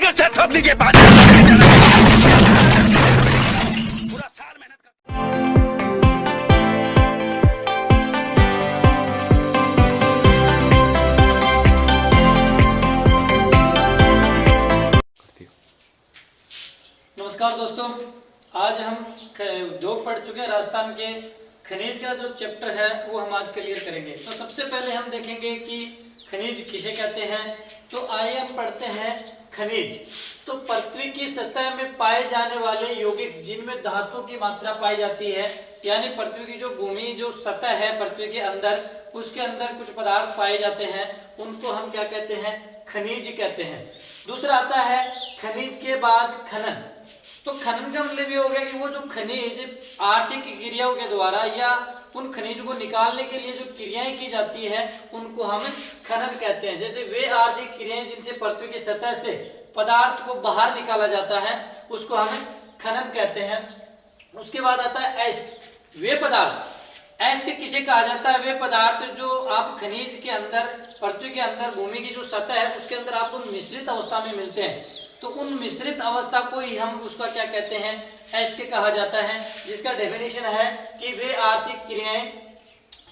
मुश्किल से ठोक लीजिए पूरा साल मेहनत नमस्कार दोस्तों, आज हम उद्योग पढ़ चुके हैं। राजस्थान के खनिज का जो चैप्टर है वो हम आज क्लियर करेंगे। तो सबसे पहले हम देखेंगे कि खनिज किसे कहते हैं। तो आइए हम पढ़ते हैं खनिज। तो पृथ्वी की सतह में पाए जाने वाले यौगिक जिनमें धातु की मात्रा पाई जाती है, यानी पृथ्वी की जो भूमि जो सतह है पृथ्वी के अंदर, उसके अंदर कुछ पदार्थ पाए जाते हैं, उनको हम क्या कहते हैं? खनिज कहते हैं। दूसरा आता है खनिज के बाद खनन। तो खनन का मतलब ये हो गया कि वो जो खनिज आर्थिक क्रियाओं के द्वारा या उन खनिज को निकालने के लिए जो क्रियाएं की जाती है उनको हम खनन कहते हैं। जैसे वे आर्थिक क्रियाएं जिनसे पृथ्वी की सतह से पदार्थ को बाहर निकाला जाता है उसको हम खनन कहते हैं। उसके बाद आता है अयस्क। वे पदार्थ, अयस्क किसे कहा जाता है? वे पदार्थ जो आप खनिज के अंदर, पृथ्वी के अंदर, भूमि की जो सतह है उसके अंदर आपको मिश्रित अवस्था में मिलते हैं। तो उन मिश्रित अवस्था को ही हम उसका क्या कहते हैं? अयस्क कहा जाता है। जिसका डेफिनेशन है कि वे आर्थिक क्रियाएं,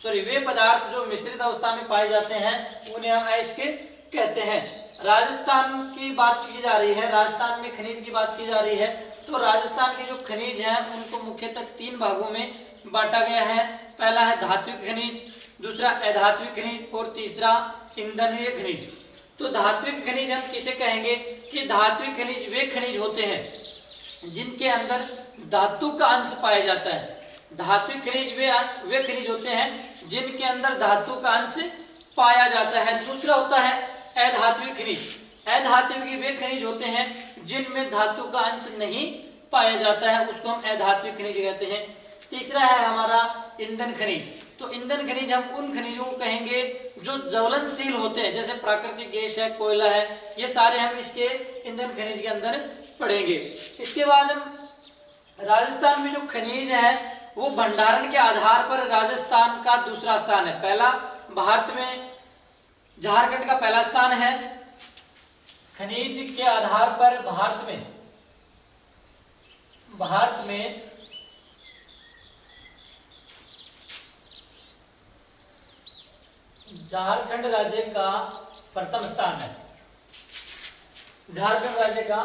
वे पदार्थ जो मिश्रित अवस्था में पाए जाते हैं उन्हें हम अयस्क कहते हैं। राजस्थान की बात की जा रही है, राजस्थान में खनिज की बात की जा रही है। तो राजस्थान के जो खनिज हैं उनको मुख्यतः 3 भागों में बांटा गया है। पहला है धात्विक खनिज, दूसरा अधात्विक खनिज और तीसरा ईंधनीय खनिज। तो धात्विक खनिज हम किसे कहेंगे? कि धात्विक खनिज वे खनिज होते हैं जिनके अंदर धातु का अंश पाया जाता है। धात्विक खनिज वे खनिज होते हैं जिनके अंदर धातु का अंश पाया जाता है। दूसरा होता है अधात्विक खनिज। अधात्विक वे खनिज होते हैं जिनमें धातु का अंश नहीं पाया जाता है, उसको हम अधात्विक खनिज कहते हैं। तीसरा है हमारा ईंधन खनिज। तो ईंधन खनिज हम उन खनिजों को कहेंगे जो ज्वलनशील होते हैं, जैसे प्राकृतिक गैस है, कोयला है, ये सारे हम इसके ईंधन खनिज के अंदर पढ़ेंगे। इसके बाद हम राजस्थान में जो खनिज है वो भंडारण के आधार पर राजस्थान का दूसरा स्थान है। पहला भारत में झारखंड का पहला स्थान है। खनिज के आधार पर भारत में झारखंड राज्य का प्रथम स्थान है। झारखंड राज्य का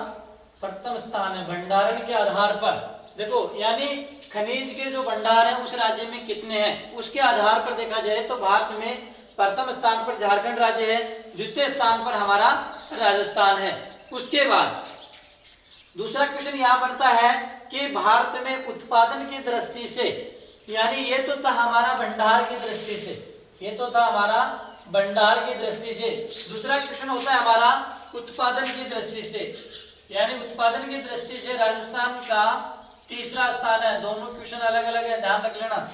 प्रथम स्थान है भंडारण के आधार पर। देखो, यानी खनिज के जो भंडार है उस राज्य में कितने हैं उसके आधार पर देखा जाए तो भारत में प्रथम स्थान पर झारखंड राज्य है, द्वितीय स्थान पर हमारा राजस्थान है। उसके बाद दूसरा क्वेश्चन यहाँ बनता है कि भारत में उत्पादन की दृष्टि से, यानी ये तो था हमारा भंडार की दृष्टि से, ये तो था हमारा भंडार की दृष्टि से। दूसरा क्वेश्चन होता है हमारा उत्पादन की दृष्टि से, यानी उत्पादन की दृष्टि से राजस्थान का तीसरा स्थान है। दोनों क्वेश्चन अलग अलग है, ध्यान रख लेना।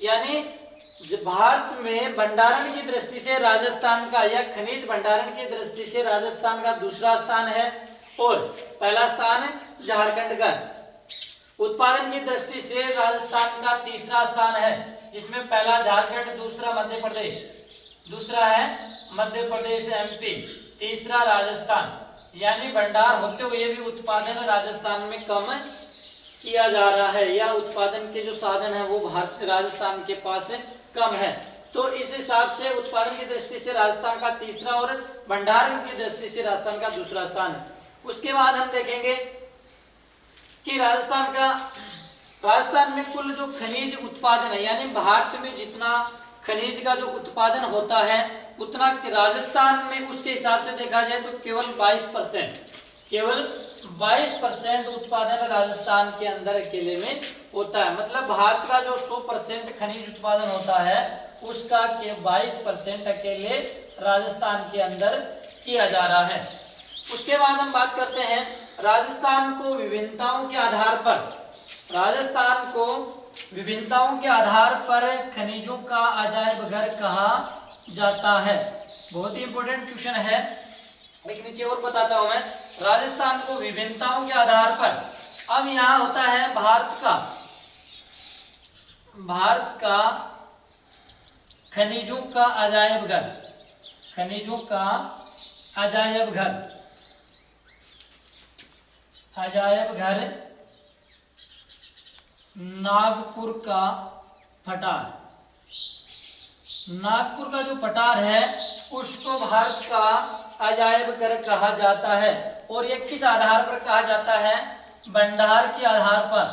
यानी भारत में भंडारण की दृष्टि से राजस्थान का, या खनिज भंडारण की दृष्टि से राजस्थान का दूसरा स्थान है और पहला स्थान झारखंड का। उत्पादन की दृष्टि से राजस्थान का तीसरा स्थान है, जिसमें पहला झारखंड, दूसरा मध्य प्रदेश, दूसरा है मध्य प्रदेश एमपी, तीसरा राजस्थान। यानी भंडार होते हुए भी उत्पादन राजस्थान में कम किया जा रहा है, या उत्पादन के जो साधन है वो राजस्थान के पास कम है। तो इस हिसाब से उत्पादन की दृष्टि से राजस्थान का तीसरा और भंडारण की दृष्टि से राजस्थान का दूसरा स्थान है। उसके बाद हम देखेंगे कि राजस्थान में कुल जो खनिज उत्पादन है, यानी भारत में जितना खनिज का जो उत्पादन होता है उतना राजस्थान में उसके हिसाब से देखा जाए तो केवल 22% उत्पादन राजस्थान के अंदर अकेले में होता है। मतलब भारत का जो 100% खनिज उत्पादन होता है उसका 22% अकेले राजस्थान के अंदर किया जा रहा है। उसके बाद हम बात करते हैं राजस्थान को विभिन्नताओं के आधार पर खनिजों का अजायब घर कहा जाता है। बहुत ही इंपॉर्टेंट क्वेश्चन है, एक नीचे और बताता हूं मैं। राजस्थान को विभिन्नताओं के आधार पर, अब यहाँ होता है भारत का खनिजों का अजायब घर, अजायब घर नागपुर का पठार। नागपुर का जो पठार है उसको भारत का अजायब घर कहा जाता है। और ये किस आधार पर कहा जाता है? भंडार के आधार पर,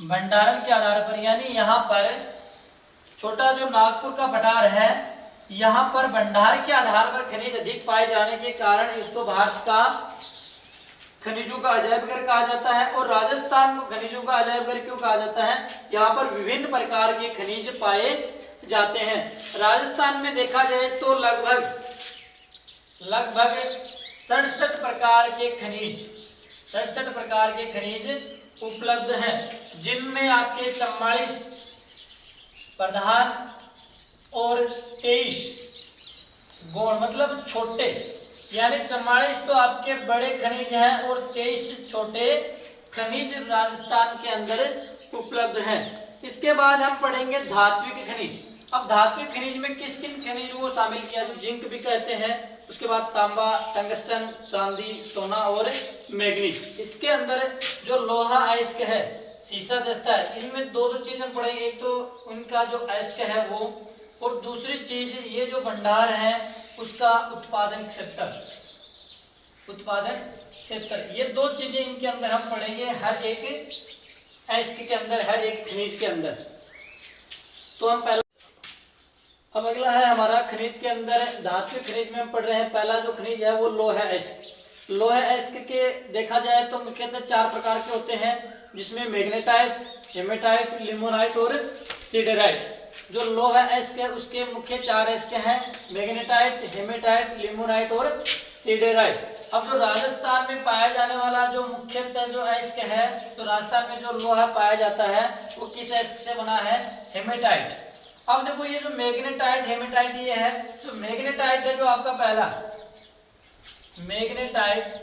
भंडारण के आधार पर। यानी यहाँ पर छोटा जो नागपुर का पठार है, यहाँ पर भंडार के आधार पर खनिज अधिक पाए जाने के कारण इसको भारत का खनिजों का अजायब घर कहा जाता है। और राजस्थान को खनिजों का अजायब घर क्यों कहा जाता है? यहाँ पर विभिन्न प्रकार के खनिज पाए जाते हैं। राजस्थान में देखा जाए तो लगभग 67 प्रकार के खनिज, 67 प्रकार के खनिज उपलब्ध हैं, जिनमें आपके 44 प्रधान और 23 गौण मतलब छोटे, यानी 44 तो आपके बड़े खनिज हैं और 23 छोटे खनिज राजस्थान के अंदर उपलब्ध हैं। इसके बाद हम पढ़ेंगे धात्विक खनिज। अब धात्विक खनिज में किस किन खनिज को शामिल किया? जो जिंक भी कहते हैं, उसके बाद तांबा, टंगस्टन, चांदी, सोना और मैग्नीज। इसके अंदर जो लोहा अयस्क है, सीसा जस्ता है, इनमें दो चीज हम पढ़ेंगे। एक तो उनका जो अयस्क है वो, और दूसरी चीज ये जो भंडार है उसका उत्पादन क्षेत्र, उत्पादन क्षेत्र। ये दो चीजें इनके अंदर हम पढ़ेंगे, हर एक अयस्क के अंदर, हर एक खनिज के अंदर। तो हम पहला, अब अगला है हमारा खनिज के अंदर, धात्विक खनिज में हम पढ़ रहे हैं। पहला जो खनिज है वो लोहा अयस्क। लोहा अयस्क के देखा जाए तो मुख्यतः 4 प्रकार के होते हैं, जिसमें मैग्नेटाइट, हेमेटाइट, लिमोनाइट और सिडेराइट। जो लोहा अयस्क है उसके मुख्य 4 अयस्क हैं, मैग्नेटाइट, हेमेटाइट, लिमोनाइट और सिडेराइट। अब जो राजस्थान में पाया जाने वाला जो मुख्यतः जो अयस्क है, तो राजस्थान में जो लोहा पाया जाता है वो किस अयस्क से बना है? हेमेटाइट। अब देखो ये जो मैग्नेटाइट, हेमेटाइट ये है, जो मैग्नेटाइट है जो आपका पहला मैग्नेटाइट,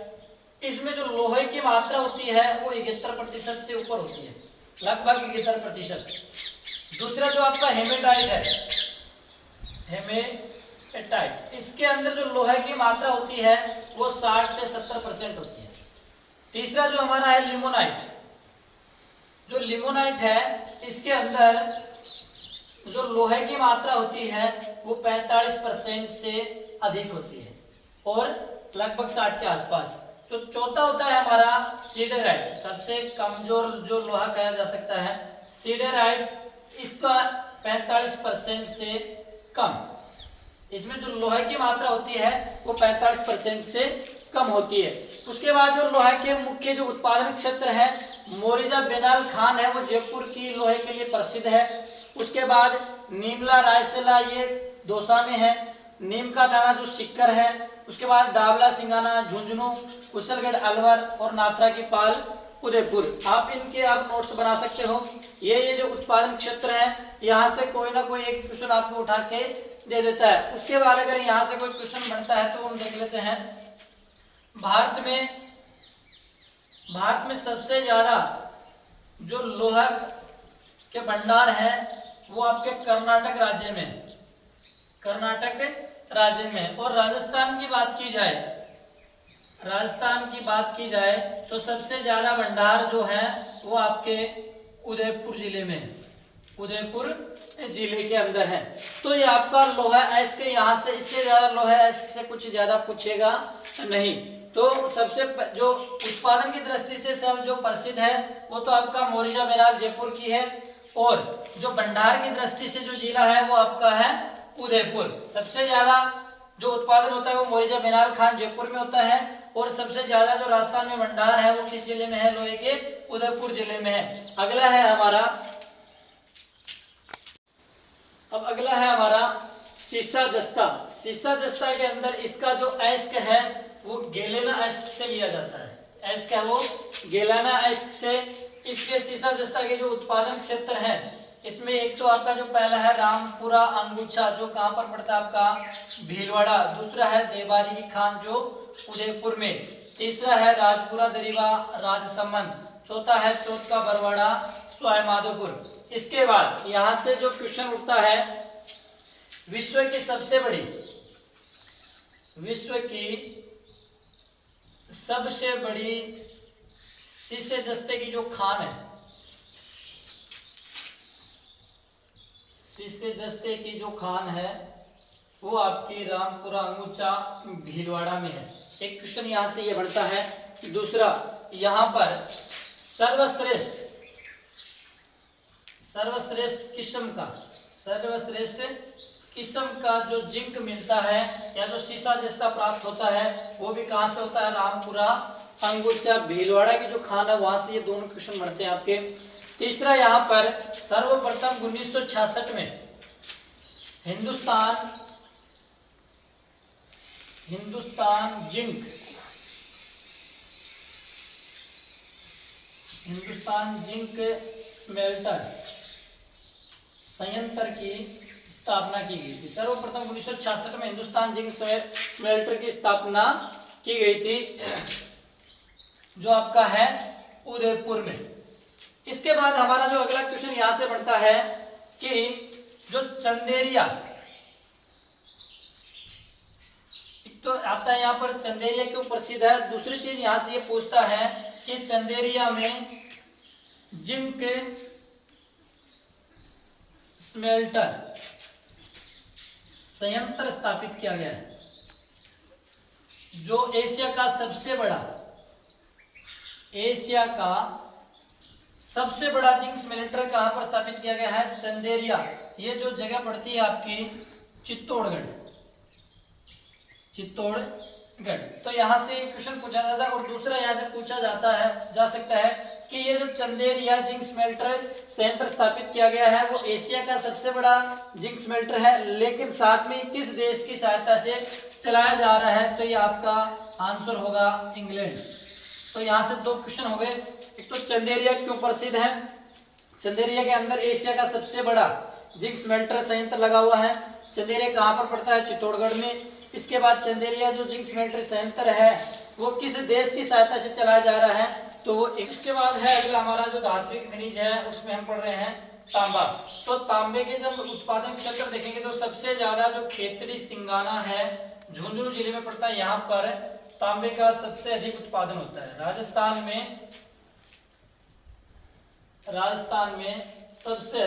इसमें जो लोहे की मात्रा होती है वो 71% से ऊपर होती है, लगभग 71%। दूसरा जो आपका हेमेटाइट है, हेमेटाइट, इसके अंदर जो लोहे की मात्रा होती है वो 60 से 70% होती है। तीसरा जो हमारा है लिमोनाइट। जो लिमोनाइट है इसके अंदर जो लोहे की मात्रा होती है वो 45% से अधिक होती है और लगभग 60 के आसपास। तो चौथा होता है हमारा सिडेराइट, सबसे कमजोर जो लोहा कहा जा सकता है सिडेराइट, इसका 45% से कम, इसमें जो लोहे की मात्रा होती है वो 45% से कम होती है। उसके बाद जो लोहे के मुख्य जो उत्पादन क्षेत्र है, मोरिजा बेनाल खान है, वो जयपुर की लोहे के लिए प्रसिद्ध है। उसके बाद नीमला, रायसेला ये दौसा में है। नीम का थाना जो सिक्कर है। उसके बाद डावला, सिंगाना, झुंझुनू, कुशलगढ़, अलवर और नाथरा की पाल, उदयपुर। आप इनके आप नोट्स बना सकते हो। ये जो उत्पादन क्षेत्र है, यहाँ से कोई ना कोई एक क्वेश्चन आपको उठा के दे देता है। उसके बाद अगर यहाँ से कोई क्वेश्चन बनता है तो हम देख लेते हैं। भारत में सबसे ज्यादा जो लोहा के भंडार है वो आपके कर्नाटक राज्य में, कर्नाटक राज्य में। और राजस्थान की बात की जाए, राजस्थान की बात की जाए तो सबसे ज्यादा भंडार जो है वो आपके उदयपुर जिले में है, उदयपुर जिले के अंदर है। तो ये आपका लोहा अयस्क, यहाँ से इससे ज्यादा लोहा अयस्क से कुछ ज्यादा पूछेगा नहीं। तो सबसे जो उत्पादन की दृष्टि से सब जो प्रसिद्ध है वो तो आपका मोरिजा बेनाल जयपुर की है, और जो भंडार की दृष्टि से जो जिला है वो आपका है उदयपुर। सबसे ज्यादा जो उत्पादन होता है वो मोरिजा बेनाल खान जयपुर में होता है, और सबसे ज्यादा जो राजस्थान में भंडार है वो किस जिले में है? लोहे के उदयपुर जिले में है। अगला है हमारा, अब अगला है हमारा सीसा जस्ता। सीसा जस्ता के अंदर इसका जो अयस्क है वो गेलेना अयस्क से लिया जाता है, अयस्क है वो गेलेना अयस्क से। इसके सीसा जस्ता के जो उत्पादन क्षेत्र है, इसमें एक तो आपका जो पहला है रामपुरा अंगूछा, जो कहां पर पड़ता है आपका भीलवाड़ा। दूसरा है देवारी की खान जो उदयपुर में। तीसरा है राजपुरा दरीवा राजसमंद। चौथा है चौथ का बरवाड़ा सवाईमाधोपुर। इसके बाद यहां से जो क्वेश्चन उठता है, विश्व की सबसे बड़ी शीशे जस्ते की जो खान है, शीशे जस्ते की जो खान है वो आपकी रामपुरा अंगुचा भीलवाड़ा में है। एक क्वेश्चन यहाँ से ये बढ़ता है। दूसरा, यहाँ पर सर्वश्रेष्ठ किस्म का जो जिंक मिलता है या जो शीशा जस्ता प्राप्त होता है वो भी कहाँ से होता है? रामपुरा अंगुचा भीलवाड़ा की जो खान है वहां से ये दोनों क्वेश्चन बढ़ते हैं आपके। तीसरा, यहाँ पर सर्वप्रथम 1966 में हिंदुस्तान जिंक स्मेल्टर संयंत्र की स्थापना की गई थी। सर्वप्रथम 1966 में हिंदुस्तान जिंक स्मेल्टर की स्थापना की गई थी, जो आपका है उदयपुर में। इसके बाद हमारा जो अगला क्वेश्चन यहां से बनता है कि जो चंदेरिया, तो आता है यहाँ पर चंदेरिया क्यों प्रसिद्ध है। दूसरी चीज यहां से ये पूछता है कि चंदेरिया में जिंक स्मेल्टर संयंत्र स्थापित किया गया है, जो एशिया का सबसे बड़ा जिंक स्मेल्टर कहां पर स्थापित किया गया है? चंदेरिया। ये जो जगह पड़ती है आपकी चित्तौड़गढ़। तो यहां से क्वेश्चन पूछा जाता है। और दूसरा यहां से पूछा जा सकता है कि ये जो चंदेरिया जिंक स्मेल्टर संयंत्र स्थापित किया गया है वो एशिया का सबसे बड़ा जिंक स्मेल्टर है, लेकिन साथ में किस देश की सहायता से चलाया जा रहा है? तो ये आपका आंसर होगा इंग्लैंड। तो यहाँ से दो क्वेश्चन हो गए। एक तो चंदेरिया क्यों प्रसिद्ध है, चंदेरिया के अंदर एशिया का सबसे बड़ा जिंक स्मेल्टर संयंत्र लगा हुआ है। चंदेरिया कहाँ पर पड़ता है? चित्तौड़गढ़ में। इसके बाद चंदेरिया जो जिंक स्मेल्टर संयंत्र है वो किस देश की सहायता से चलाया जा रहा है? तो वो इसके बाद है अगला हमारा जो धात्विक खनिज है उसमें हम पढ़ रहे हैं तांबा। तो तांबे के जब उत्पादन क्षेत्र देखेंगे तो सबसे ज्यादा जो खेतड़ी सिंगाना है झुंझुनू जिले में पड़ता है, यहाँ पर तांबे का सबसे अधिक उत्पादन होता है। राजस्थान में सबसे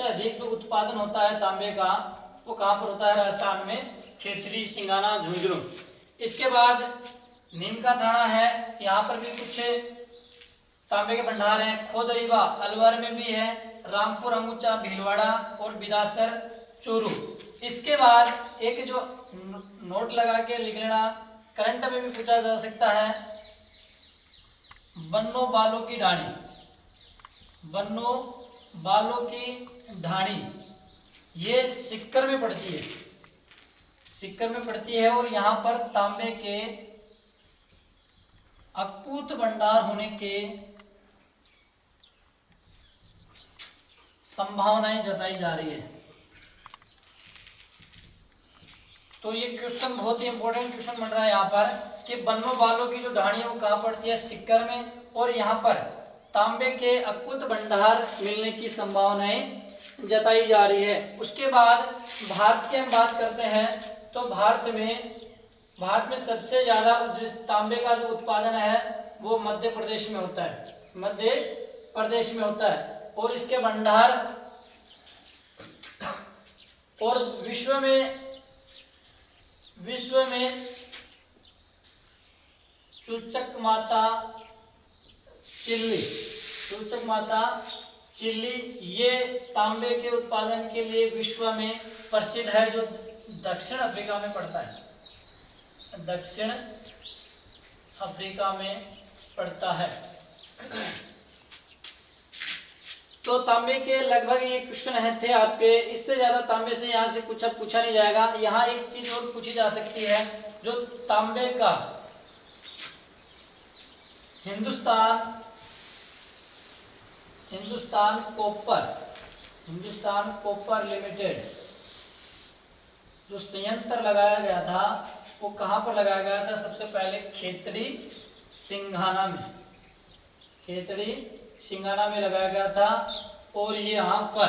अधिक जो उत्पादन होता है तांबे का वो कहाँ पर होता है? राजस्थान में खेतड़ी सिंगाना झुंझुनू। इसके बाद नीम का थाना है, यहाँ पर भी कुछ तांबे के भंडार हैं। खोदरीवा अलवर में भी है, रामपुर अंगुचा भीलवाड़ा और बिदासर चोरू। इसके बाद एक जो नोट लगा के लिख लेना, करंट में भी पूछा जा सकता है, बन्नो बालों की ढाणी, ये सिक्कर में पड़ती है और यहाँ पर तांबे के अकूत भंडार होने के संभावनाएं जताई जा रही है। तो ये क्वेश्चन बहुत ही इंपॉर्टेंट क्वेश्चन बन रहा है यहाँ पर कि बन्नो बालों की जो ढाणी है वो कहाँ पड़ती है? सिक्कर में। और यहाँ पर तांबे के अकूत भंडार मिलने की संभावनाएं जताई जा रही है। उसके बाद भारत की हम बात करते हैं तो भारत में सबसे ज्यादा जिस तांबे का जो उत्पादन है वो मध्य प्रदेश में होता है। और इसके भंडार और विश्व में चूचक माता चिल्ली ये तांबे के उत्पादन के लिए विश्व में प्रसिद्ध है, जो दक्षिण अफ्रीका में पड़ता है। तो तांबे के लगभग ये क्वेश्चन थे आपके। इससे ज्यादा तांबे से यहाँ से कुछ पूछा नहीं जाएगा। यहाँ एक चीज और पूछी जा सकती है, जो तांबे का हिंदुस्तान कॉपर लिमिटेड जो संयंत्र लगाया गया था वो कहाँ पर लगाया गया था? सबसे पहले खेतड़ी सिंघाना में लगाया गया था। और ये यहाँ पर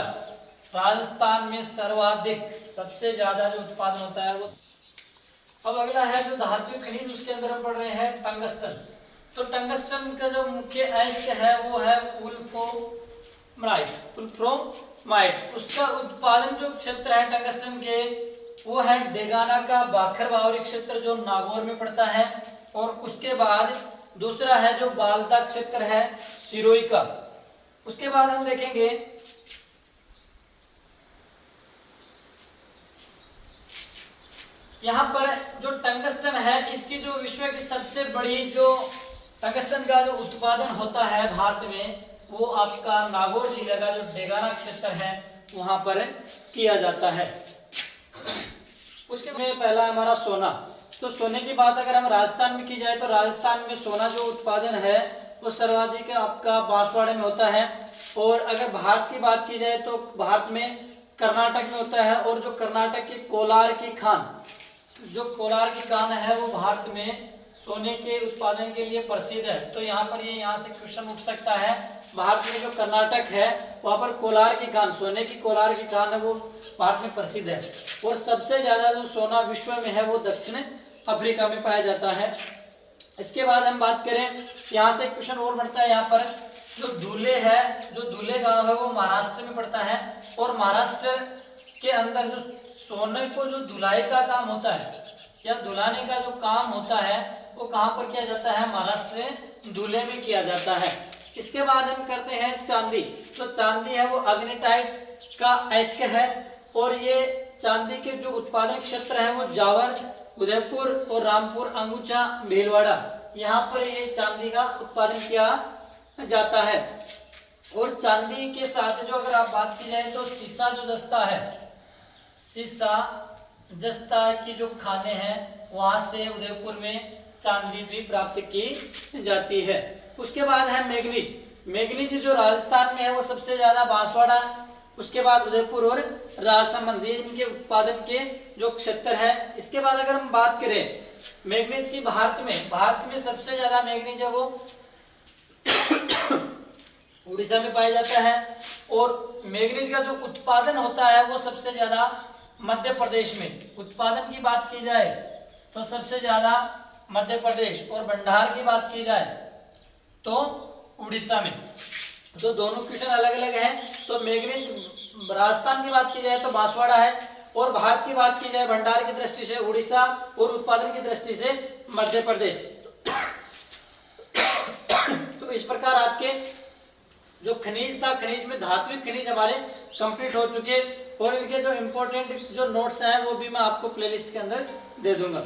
राजस्थान में सबसे ज्यादा जो उत्पादन होता है वो। अब अगला है जो धात्विक खनिज, उसके अंदर हम पढ़ रहे हैं टंगस्टन। तो टंगस्टन का जो मुख्य अयस्क है वो है वुल्फ्रोमाइट। उसका उत्पादन जो क्षेत्र है टंगस्टन के वो है डेगाना का बाखर बावरी क्षेत्र जो नागौर में पड़ता है, और उसके बाद दूसरा है जो बालदा क्षेत्र है सिरोही का। उसके बाद हम देखेंगे यहाँ पर जो टंगस्टन है इसकी जो विश्व की सबसे बड़ी जो टंगस्टन का जो उत्पादन होता है भारत में वो आपका नागौर जिले का जो डेगाना क्षेत्र है वहां पर किया जाता है। उसके में पहला हमारा सोना। तो सोने की बात अगर हम राजस्थान में की जाए तो राजस्थान में सोना जो उत्पादन है वो सर्वाधिक आपका बांसवाड़े में होता है, और अगर भारत की बात की जाए तो भारत में कर्नाटक में होता है, और जो कर्नाटक की कोलार की खान है वो भारत में सोने के उत्पादन के लिए प्रसिद्ध है। तो यहाँ पर ये यहाँ से क्वेश्चन उठ सकता है, भारत में जो कर्नाटक है वहाँ पर कोलार की खान, सोने की कोलार की खान है वो भारत में प्रसिद्ध है, और सबसे ज्यादा जो सोना विश्व में है वो दक्षिण अफ्रीका में पाया जाता है। इसके बाद हम बात करें यहाँ से क्वेश्चन और बढ़ता है, यहाँ पर जो धुले गांव है वो महाराष्ट्र में पड़ता है, और महाराष्ट्र के अंदर जो सोने को जो धुलाई का काम होता है या धुलाने का जो काम होता है वो कहाँ पर किया जाता है, महाराष्ट्र धुले में किया जाता है। इसके बाद हम करते हैं चांदी। तो चांदी है वो अग्नेटाइट का अयस्क है, और ये चांदी के जो उत्पादन क्षेत्र है वो जावर, उदयपुर और रामपुर, अंगुचा, भीलवाड़ा, यहाँ पर ये चांदी का उत्पादन किया जाता है। और चांदी के साथ जो अगर आप बात की जाए तो शीशा जो जस्ता है, शीशा जस्ता की जो खाने हैं वहां से उदयपुर में चांदी भी प्राप्त की जाती है। उसके बाद है मैग्नीज जो राजस्थान में है वो सबसे ज्यादा बांसवाड़ा, उसके बाद उदयपुर और राजसमंद इनके उत्पादन के जो क्षेत्र है। इसके बाद अगर हम बात करें मैग्नीज की भारत में सबसे ज्यादा मैग्नीज है वो उड़ीसा में पाया जाता है, और मैग्नीज का जो उत्पादन होता है वो सबसे ज्यादा मध्य प्रदेश में। उत्पादन की बात की जाए तो सबसे ज्यादा मध्य प्रदेश, और भंडार की बात की जाए तो उड़ीसा में। तो दोनों क्वेश्चन अलग अलग हैं। तो मैग्नीज राजस्थान की बात की जाए तो बांसवाड़ा है, और भारत की बात की जाए भंडार की दृष्टि से उड़ीसा, और उत्पादन की दृष्टि से मध्य प्रदेश। तो इस प्रकार आपके जो खनिज था, खनिज में धात्विक खनिज हमारे कंप्लीट हो चुके, और इनके जो इम्पोर्टेंट जो नोट्स हैं वो भी मैं आपको प्लेलिस्ट के अंदर दे दूंगा।